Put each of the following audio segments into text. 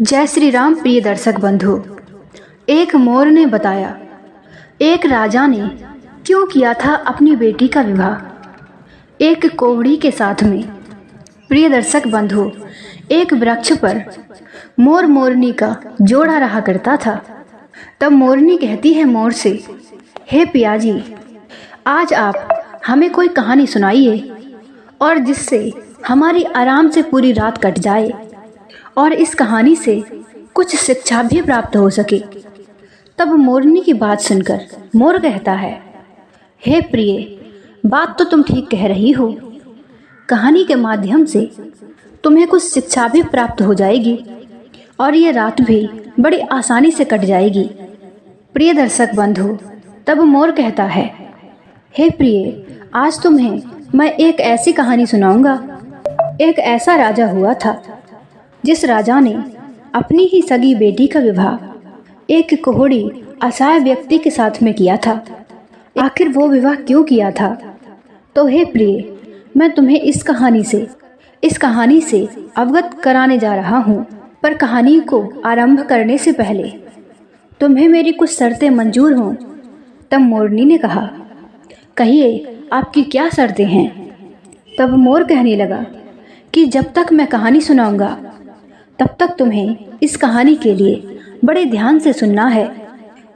जय श्री राम प्रिय दर्शक बंधु। एक मोर ने बताया, एक राजा ने क्यों किया था अपनी बेटी का विवाह एक कोहड़ी के साथ में। प्रिय दर्शक बंधु, एक वृक्ष पर मोर मोरनी का जोड़ा रहा करता था। तब मोरनी कहती है मोर से, हे पियाजी, आज आप हमें कोई कहानी सुनाइए और जिससे हमारी आराम से पूरी रात कट जाए और इस कहानी से कुछ शिक्षा भी प्राप्त हो सके। तब मोरनी की बात सुनकर मोर कहता है, हे प्रिय, बात तो तुम ठीक कह रही हो। कहानी के माध्यम से तुम्हें कुछ शिक्षा भी प्राप्त हो जाएगी और ये रात भी बड़ी आसानी से कट जाएगी। प्रिय दर्शक बंधु, तब मोर कहता है, हे प्रिय, आज तुम्हें मैं एक ऐसी कहानी सुनाऊंगा। एक ऐसा राजा हुआ था जिस राजा ने अपनी ही सगी बेटी का विवाह एक कोहड़ी असहाय व्यक्ति के साथ में किया था। आखिर वो विवाह क्यों किया था? तो हे प्रिय, मैं तुम्हें इस कहानी से अवगत कराने जा रहा हूँ। पर कहानी को आरंभ करने से पहले तुम्हें मेरी कुछ शर्तें मंजूर हों। तब मोरनी ने कहा, कहिए आपकी क्या शर्तें हैं? तब मोर कहने लगा कि जब तक मैं कहानी सुनाऊंगा तब तक तुम्हें इस कहानी के लिए बड़े ध्यान से सुनना है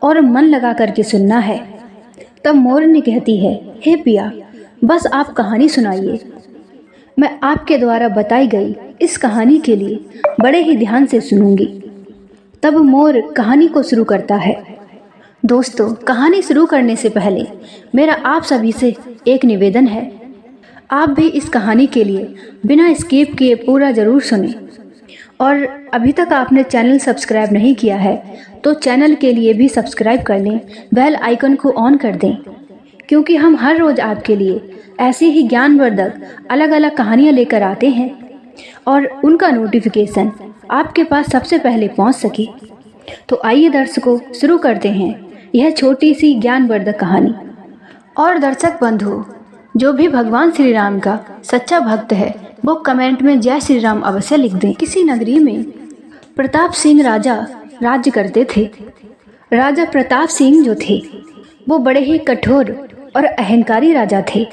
और मन लगा करके सुनना है। तब मोरनी कहती है, हे पिया, बस आप कहानी सुनाइए। मैं आपके द्वारा बताई गई इस कहानी के लिए बड़े ही ध्यान से सुनूंगी। तब मोर कहानी को शुरू करता है। दोस्तों, कहानी शुरू करने से पहले मेरा आप सभी से एक निवेदन है, आप भी इस कहानी के लिए बिना स्किप किए पूरा ज़रूर सुनें। और अभी तक आपने चैनल सब्सक्राइब नहीं किया है तो चैनल के लिए भी सब्सक्राइब कर लें, बेल आइकन को ऑन कर दें, क्योंकि हम हर रोज़ आपके लिए ऐसी ही ज्ञानवर्धक अलग अलग कहानियाँ लेकर आते हैं और उनका नोटिफिकेशन आपके पास सबसे पहले पहुंच सके। तो आइए दर्शकों, शुरू करते हैं यह छोटी सी ज्ञानवर्धक कहानी। और दर्शक बंधु, जो भी भगवान श्री राम का सच्चा भक्त है वो कमेंट में जय श्री राम अवश्य लिख दें। किसी नगरी में प्रताप सिंह राजा राज्य करते थे। राजा प्रताप सिंह जो थे वो बड़े ही कठोर और अहंकारी राजा थे।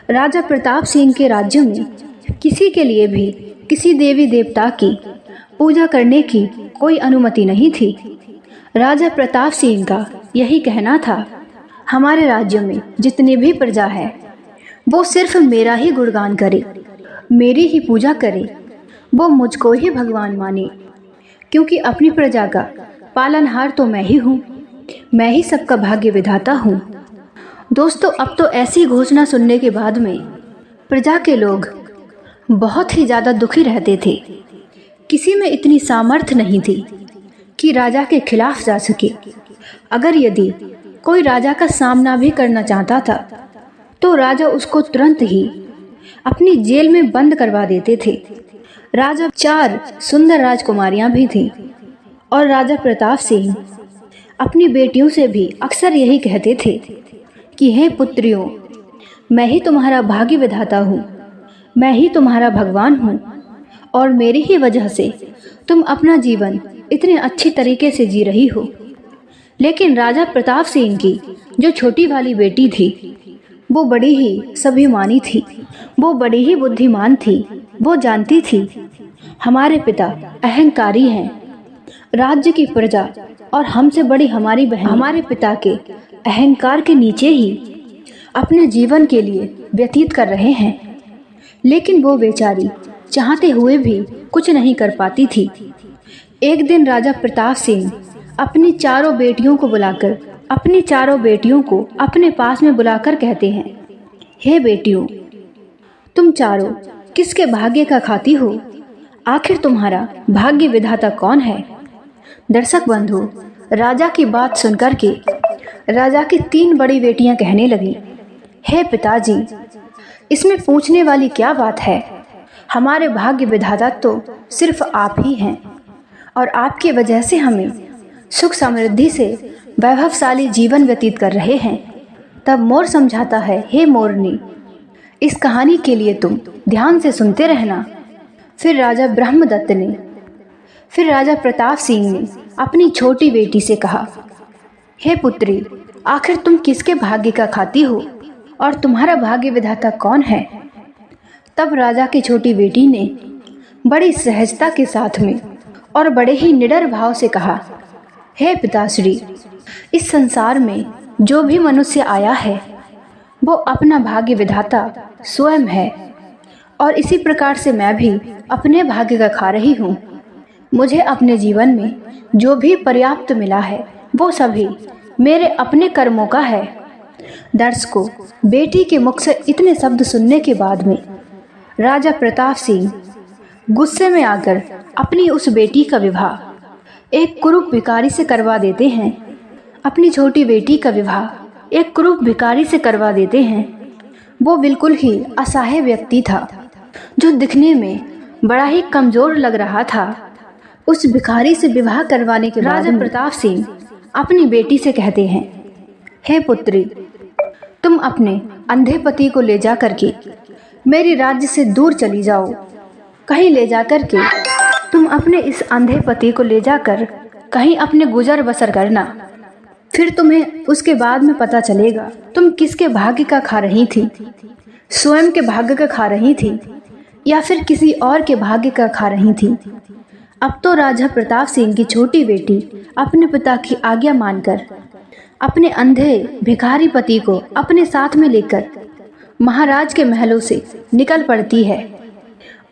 राजा प्रताप सिंह के राज्य में किसी के लिए भी किसी देवी देवता की पूजा करने की कोई अनुमति नहीं थी। राजा प्रताप सिंह का यही कहना था, हमारे राज्य में जितनी भी प्रजा है वो सिर्फ मेरा ही गुणगान करे, मेरी ही पूजा करे, वो मुझको ही भगवान माने, क्योंकि अपनी प्रजा का पालनहार तो मैं ही हूँ, मैं ही सबका भाग्य विधाता हूँ। दोस्तों, अब तो ऐसी घोषणा सुनने के बाद में प्रजा के लोग बहुत ही ज़्यादा दुखी रहते थे। किसी में इतनी सामर्थ्य नहीं थी कि राजा के खिलाफ जा सके। अगर यदि कोई राजा का सामना भी करना चाहता था तो राजा उसको तुरंत ही अपनी जेल में बंद करवा देते थे। राजा 4 सुंदर राजकुमारियां भी थीं और राजा प्रताप सिंह अपनी बेटियों से भी अक्सर यही कहते थे कि हे पुत्रियों, मैं ही तुम्हारा भाग्य विधाता हूँ, मैं ही तुम्हारा भगवान हूँ और मेरी ही वजह से तुम अपना जीवन इतने अच्छी तरीके से जी रही हो। लेकिन राजा प्रताप सिंह की जो छोटी वाली बेटी थी वो बड़ी ही स्वाभिमानी थी, वो बड़ी ही बुद्धिमान थी। वो जानती थी हमारे पिता अहंकारी हैं, राज्य की प्रजा और हमसे बड़ी हमारी बहन हमारे पिता के अहंकार के नीचे ही अपने जीवन के लिए व्यतीत कर रहे हैं। लेकिन वो बेचारी चाहते हुए भी कुछ नहीं कर पाती थी। एक दिन राजा प्रताप सिंह अपनी चारों बेटियों को अपने पास में बुलाकर कहते हैं, हे बेटियों, तुम चारों किसके भाग्य का खाती हो? आखिर तुम्हारा भाग्य विधाता कौन है? दर्शक बंधु, राजा की बात सुनकर के राजा की 3 बड़ी बेटियां कहने लगी, हे पिताजी, इसमें पूछने वाली क्या बात है? हमारे भाग्य विधाता तो सिर्फ आप ही हैं और आपकी वजह से हमें सुख समृद्धि से वैभवशाली जीवन व्यतीत कर रहे हैं। तब मोर समझाता है, हे मोरनी, इस कहानी के लिए तुम ध्यान से सुनते रहना। फिर राजा ब्रह्मदत्त ने फिर राजा प्रताप सिंह ने अपनी छोटी बेटी से कहा, हे पुत्री, आखिर तुम किसके भाग्य का खाती हो और तुम्हारा भाग्य विधाता कौन है? तब राजा की छोटी बेटी ने बड़ी सहजता के साथ में और बड़े ही निडर भाव से कहा, हे पिताश्री, इस संसार में जो भी मनुष्य आया है वो अपना भाग्य विधाता स्वयं है और इसी प्रकार से मैं भी अपने भाग्य का खा रही हूँ। मुझे अपने जीवन में जो भी पर्याप्त मिला है वो सभी मेरे अपने कर्मों का है। दर्शकों, बेटी के मुख से इतने शब्द सुनने के बाद में राजा प्रताप सिंह गुस्से में आकर अपनी उस बेटी का विवाह एक कुरूप भिखारी से करवा देते हैं। अपनी छोटी बेटी का विवाह एक कुरूप भिखारी से करवा देते हैं। वो बिल्कुल ही असहाय व्यक्ति था जो दिखने में बड़ा ही कमजोर लग रहा था। उस भिखारी से विवाह करवाने के बाद राजा प्रताप सिंह अपनी बेटी से कहते हैं, हे पुत्री, तुम अपने अंधे पति को ले जा करके मेरे राज्य से दूर चली जाओ। कहीं ले जा करके तुम अपने इस अंधे पति को ले जाकर कहीं अपने गुजर बसर करना। फिर तुम्हें उसके बाद में पता चलेगा तुम किसके भाग्य का खा रही थी, स्वयं के भाग्य का खा रही थी या फिर किसी और के भाग्य का खा रही थी। अब तो राजा प्रताप सिंह की छोटी बेटी अपने पिता की आज्ञा मानकर अपने अंधे भिखारी पति को अपने साथ में लेकर महाराज के महलों से निकल पड़ती है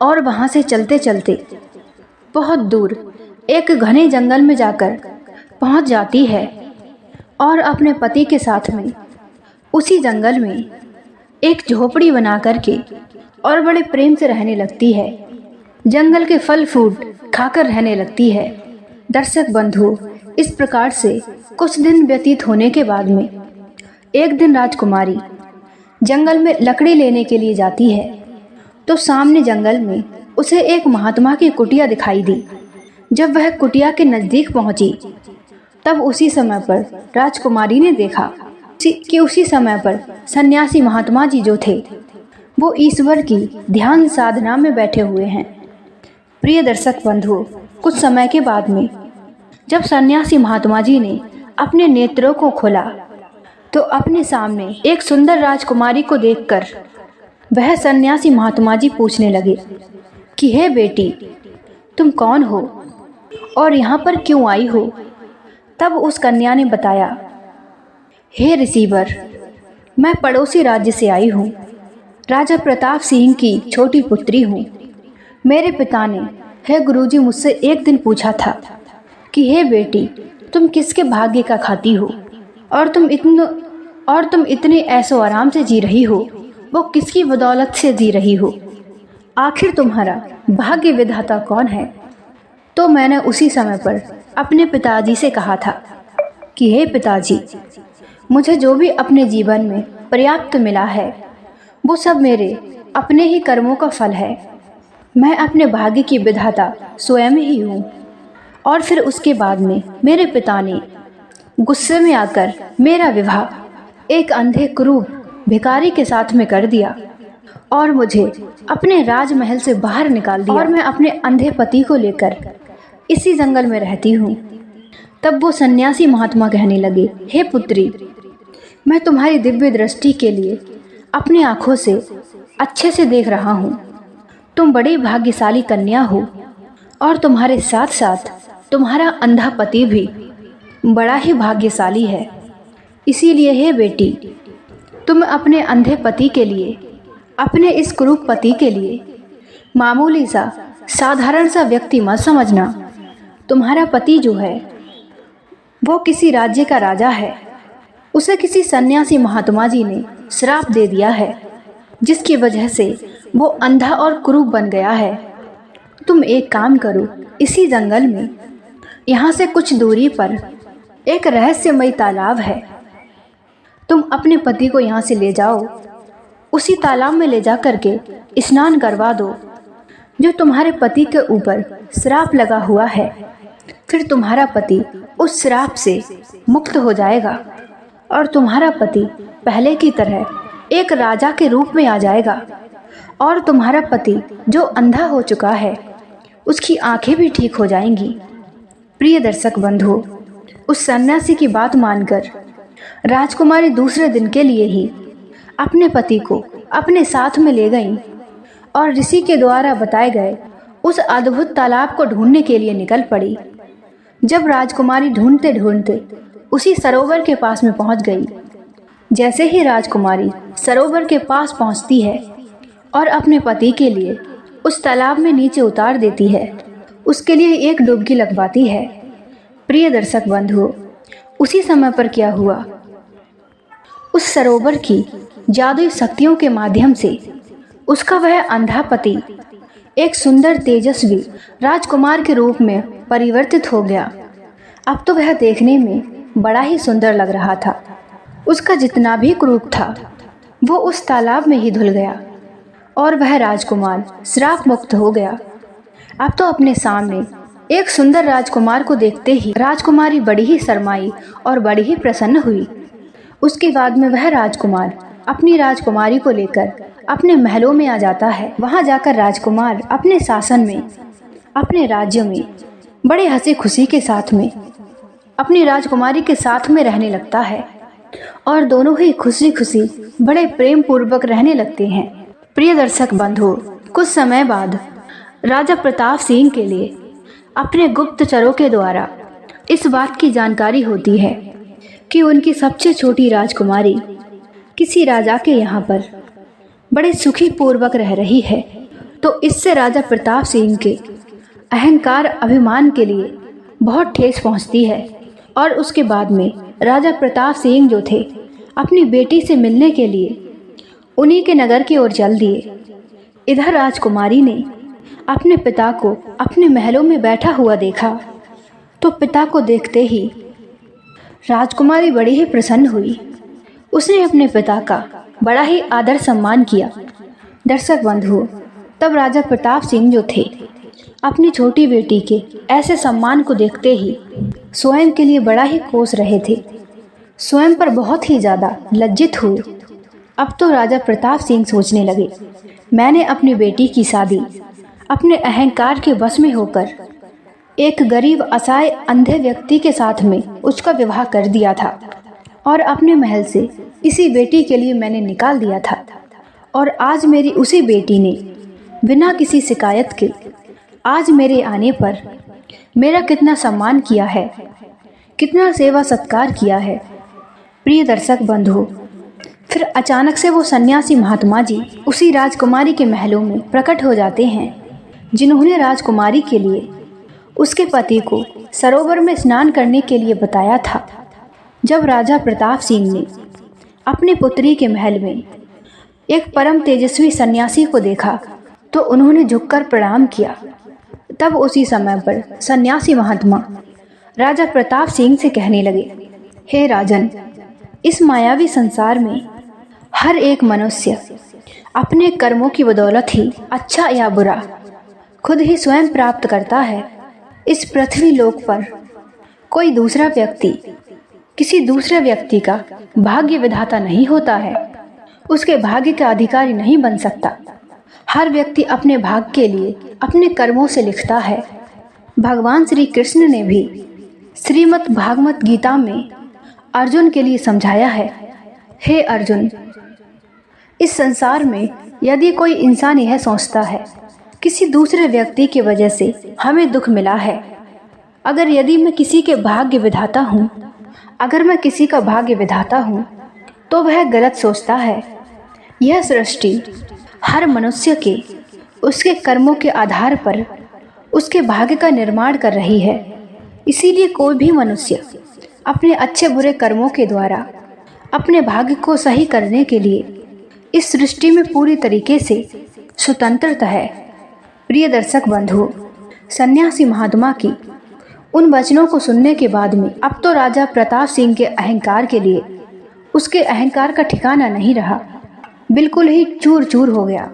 और वहां से चलते चलते बहुत दूर एक घने जंगल में जाकर पहुंच जाती है और अपने पति के साथ में उसी जंगल में एक झोपड़ी बना करके और बड़े प्रेम से रहने लगती है। जंगल के फल फ्रूट खाकर रहने लगती है। दर्शक बंधु, इस प्रकार से कुछ दिन व्यतीत होने के बाद में एक दिन राजकुमारी जंगल में लकड़ी लेने के लिए जाती है तो सामने जंगल में उसे एक महात्मा की कुटिया दिखाई दी। जब वह कुटिया के नज़दीक पहुंची तब उसी समय पर राजकुमारी ने देखा कि उसी समय पर सन्यासी महात्मा जी जो थे वो ईश्वर की ध्यान साधना में बैठे हुए हैं। प्रिय दर्शक बंधुओं, कुछ समय के बाद में जब सन्यासी महात्मा जी ने अपने नेत्रों को खोला तो अपने सामने एक सुंदर राजकुमारी को देखकर वह सन्यासी महात्मा जी पूछने लगे कि हे बेटी, तुम कौन हो और यहाँ पर क्यों आई हो? तब उस कन्या ने बताया, हे ऋषिवर, मैं पड़ोसी राज्य से आई हूँ, राजा प्रताप सिंह की छोटी पुत्री हूँ। मेरे पिता ने, हे गुरुजी, मुझसे एक दिन पूछा था कि हे बेटी, तुम किसके भाग्य का खाती हो और तुम इतने ऐसो आराम से जी रही हो, वो किसकी बदौलत से जी रही हो? आखिर तुम्हारा भाग्य विधाता कौन है? तो मैंने उसी समय पर अपने पिताजी से कहा था कि हे पिताजी, मुझे जो भी अपने जीवन में पर्याप्त मिला है वो सब मेरे अपने ही कर्मों का फल है। मैं अपने भाग्य की विधाता स्वयं ही हूँ। और फिर उसके बाद में मेरे पिता ने गुस्से में आकर मेरा विवाह एक अंधे क्रूर भिखारी के साथ में कर दिया और मुझे अपने राजमहल से बाहर निकाल दिया और मैं अपने अंधे पति को लेकर इसी जंगल में रहती हूँ। तब वो सन्यासी महात्मा कहने लगे, हे पुत्री, मैं तुम्हारी दिव्य दृष्टि के लिए अपनी आँखों से अच्छे से देख रहा हूँ। तुम बड़ी भाग्यशाली कन्या हो और तुम्हारे साथ साथ तुम्हारा अंधा पति भी बड़ा ही भाग्यशाली है। इसीलिए हे बेटी, तुम अपने अंधे पति के लिए, अपने इस कुरूप पति के लिए मामूली सा साधारण सा व्यक्ति मत समझना। तुम्हारा पति जो है वो किसी राज्य का राजा है। उसे किसी सन्यासी महात्मा जी ने श्राप दे दिया है जिसकी वजह से वो अंधा और कुरूप बन गया है। तुम एक काम करो, इसी जंगल में यहाँ से कुछ दूरी पर एक रहस्यमयी तालाब है। तुम अपने पति को यहाँ से ले जाओ, उसी तालाब में ले जा करके स्नान करवा दो जो तुम्हारे पति के ऊपर श्राप लगा हुआ है। फिर तुम्हारा पति उस श्राप से मुक्त हो जाएगा और तुम्हारा पति पहले की तरह एक राजा के रूप में आ जाएगा और तुम्हारा पति जो अंधा हो चुका है उसकी आंखें भी ठीक हो जाएंगी। प्रिय दर्शक बंधु, उस सन्यासी की बात मानकर राजकुमारी दूसरे दिन के लिए ही अपने पति को अपने साथ में ले गईं और ऋषि के द्वारा बताए गए उस अद्भुत तालाब को ढूंढने के लिए निकल पड़ी। जब राजकुमारी ढूंढते ढूंढते उसी सरोवर के पास में पहुंच गई, जैसे ही राजकुमारी सरोवर के पास पहुंचती है और अपने पति के लिए उस तालाब में नीचे उतार देती है, उसके लिए एक डुबकी लगवाती है। प्रिय दर्शक बंधुओं, उसी समय पर क्या हुआ, उस सरोवर की जादुई शक्तियों के माध्यम से उसका वह अंधा पति एक सुंदर तेजस्वी राजकुमार के रूप में परिवर्तित हो गया। अब तो वह देखने में बड़ा ही सुंदर लग रहा था। उसका जितना भी क्रूप था वो उस तालाब में ही धुल गया और वह राजकुमार श्राप मुक्त हो गया। अब तो अपने सामने एक सुंदर राजकुमार को देखते ही राजकुमारी बड़ी ही शर्माई और बड़ी ही प्रसन्न हुई। उसके बाद में वह राजकुमार अपनी राजकुमारी को लेकर अपने महलों में आ जाता है। वहां जाकर राजकुमार अपने शासन में, अपने राज्य में बड़े हंसी खुशी के साथ में अपनी राजकुमारी के साथ में रहने लगता है और दोनों ही खुशी खुशी बड़े प्रेम पूर्वक रहने लगते हैं। प्रिय दर्शक बंधु, कुछ समय बाद राजा प्रताप सिंह के लिए अपने गुप्तचरों के द्वारा इस बात की जानकारी होती है कि उनकी सबसे छोटी राजकुमारी किसी राजा के यहाँ पर बड़े सुखी पूर्वक रह रही है। तो इससे राजा प्रताप सिंह के अहंकार अभिमान के लिए बहुत ठेस पहुँचती है और उसके बाद में राजा प्रताप सिंह जो थे अपनी बेटी से मिलने के लिए उन्हीं के नगर की ओर चल दिए। इधर राजकुमारी ने अपने पिता को अपने महलों में बैठा हुआ देखा तो पिता को देखते ही राजकुमारी बड़ी ही प्रसन्न हुई। उसने अपने पिता का बड़ा ही आदर सम्मान किया। दर्शक बंधुओं, तब राजा प्रताप सिंह जो थे अपनी छोटी बेटी के ऐसे सम्मान को देखते ही स्वयं के लिए बड़ा ही कोस रहे थे, स्वयं पर बहुत ही ज़्यादा लज्जित हुए। अब तो राजा प्रताप सिंह सोचने लगे, मैंने अपनी बेटी की शादी अपने अहंकार के वश में होकर एक गरीब असहाय अंधे व्यक्ति के साथ में उसका विवाह कर दिया था और अपने महल से इसी बेटी के लिए मैंने निकाल दिया था और आज मेरी उसी बेटी ने बिना किसी शिकायत के आज मेरे आने पर मेरा कितना सम्मान किया है, कितना सेवा सत्कार किया है। प्रिय दर्शक बंधु, फिर अचानक से वो सन्यासी महात्मा जी उसी राजकुमारी के महलों में प्रकट हो जाते हैं जिन्होंने राजकुमारी के लिए उसके पति को सरोवर में स्नान करने के लिए बताया था। जब राजा प्रताप सिंह ने अपनी पुत्री के महल में एक परम तेजस्वी सन्यासी को देखा तो उन्होंने झुककर प्रणाम किया। तब उसी समय पर सन्यासी महात्मा राजा प्रताप सिंह से कहने लगे, हे राजन, इस मायावी संसार में हर एक मनुष्य अपने कर्मों की बदौलत ही अच्छा या बुरा खुद ही स्वयं प्राप्त करता है। इस पृथ्वी लोक पर कोई दूसरा व्यक्ति किसी दूसरे व्यक्ति का भाग्य विधाता नहीं होता है, उसके भाग्य का अधिकारी नहीं बन सकता। हर व्यक्ति अपने भाग्य के लिए अपने कर्मों से लिखता है। भगवान श्री कृष्ण ने भी श्रीमद् भागवत गीता में अर्जुन के लिए समझाया है, हे अर्जुन, इस संसार में यदि कोई इंसान यह सोचता है किसी दूसरे व्यक्ति की वजह से हमें दुख मिला है, अगर यदि मैं किसी के भाग्य विधाता हूँ, अगर मैं किसी का भाग्य विधाता हूँ तो वह गलत सोचता है। यह सृष्टि हर मनुष्य के उसके कर्मों के आधार पर उसके भाग्य का निर्माण कर रही है। इसीलिए कोई भी मनुष्य अपने अच्छे बुरे कर्मों के द्वारा अपने भाग्य को सही करने के लिए इस सृष्टि में पूरी तरीके से स्वतंत्रता है। प्रिय दर्शक बंधुओं, सन्यासी महात्मा की उन वचनों को सुनने के बाद में अब तो राजा प्रताप सिंह के अहंकार के लिए उसके अहंकार का ठिकाना नहीं रहा, बिल्कुल ही चूर चूर हो गया।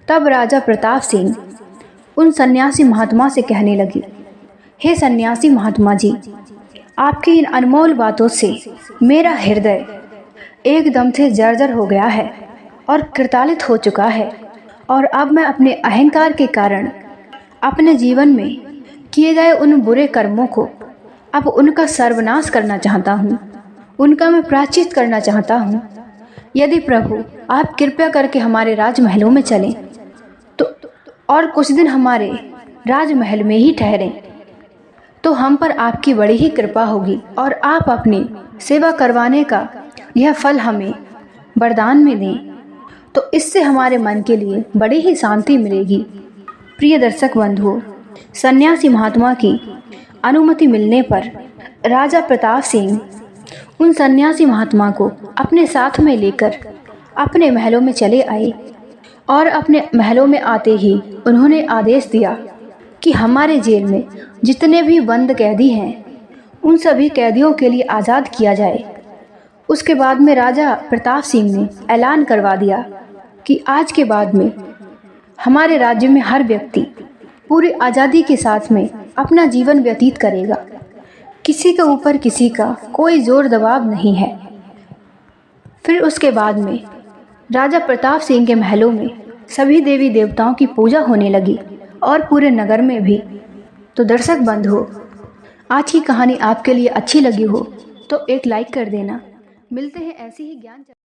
तब राजा प्रताप सिंह उन सन्यासी महात्मा से कहने लगी, हे सन्यासी महात्मा जी, आपकी इन अनमोल बातों से मेरा हृदय एकदम से जर्जर हो गया है और कृतालित हो चुका है और अब मैं अपने अहंकार के कारण अपने जीवन में किए गए उन बुरे कर्मों को अब उनका सर्वनाश करना चाहता हूँ, उनका मैं प्रायश्चित करना चाहता हूँ। यदि प्रभु आप कृपया करके हमारे राजमहलों में चलें तो और कुछ दिन हमारे राजमहल में ही ठहरें, तो हम पर आपकी बड़ी ही कृपा होगी और आप अपनी सेवा करवाने का यह फल हमें वरदान में दें, तो इससे हमारे मन के लिए बड़ी ही शांति मिलेगी। प्रिय दर्शक बंधुओं, सन्यासी महात्मा की अनुमति मिलने पर राजा प्रताप सिंह उन सन्यासी महात्मा को अपने साथ में लेकर अपने महलों में चले आए और अपने महलों में आते ही उन्होंने आदेश दिया कि हमारे जेल में जितने भी बंद कैदी हैं उन सभी कैदियों के लिए आज़ाद किया जाए। उसके बाद में राजा प्रताप सिंह ने ऐलान करवा दिया कि आज के बाद में हमारे राज्य में हर व्यक्ति पूरी आज़ादी के साथ में अपना जीवन व्यतीत करेगा। किसी के ऊपर किसी का कोई जोर दबाव नहीं है। फिर उसके बाद में राजा प्रताप सिंह के महलों में सभी देवी देवताओं की पूजा होने लगी और पूरे नगर में भी। तो दर्शक बंधुओं, आज की कहानी आपके लिए अच्छी लगी हो तो एक लाइक कर देना। मिलते हैं ऐसी ही ज्ञान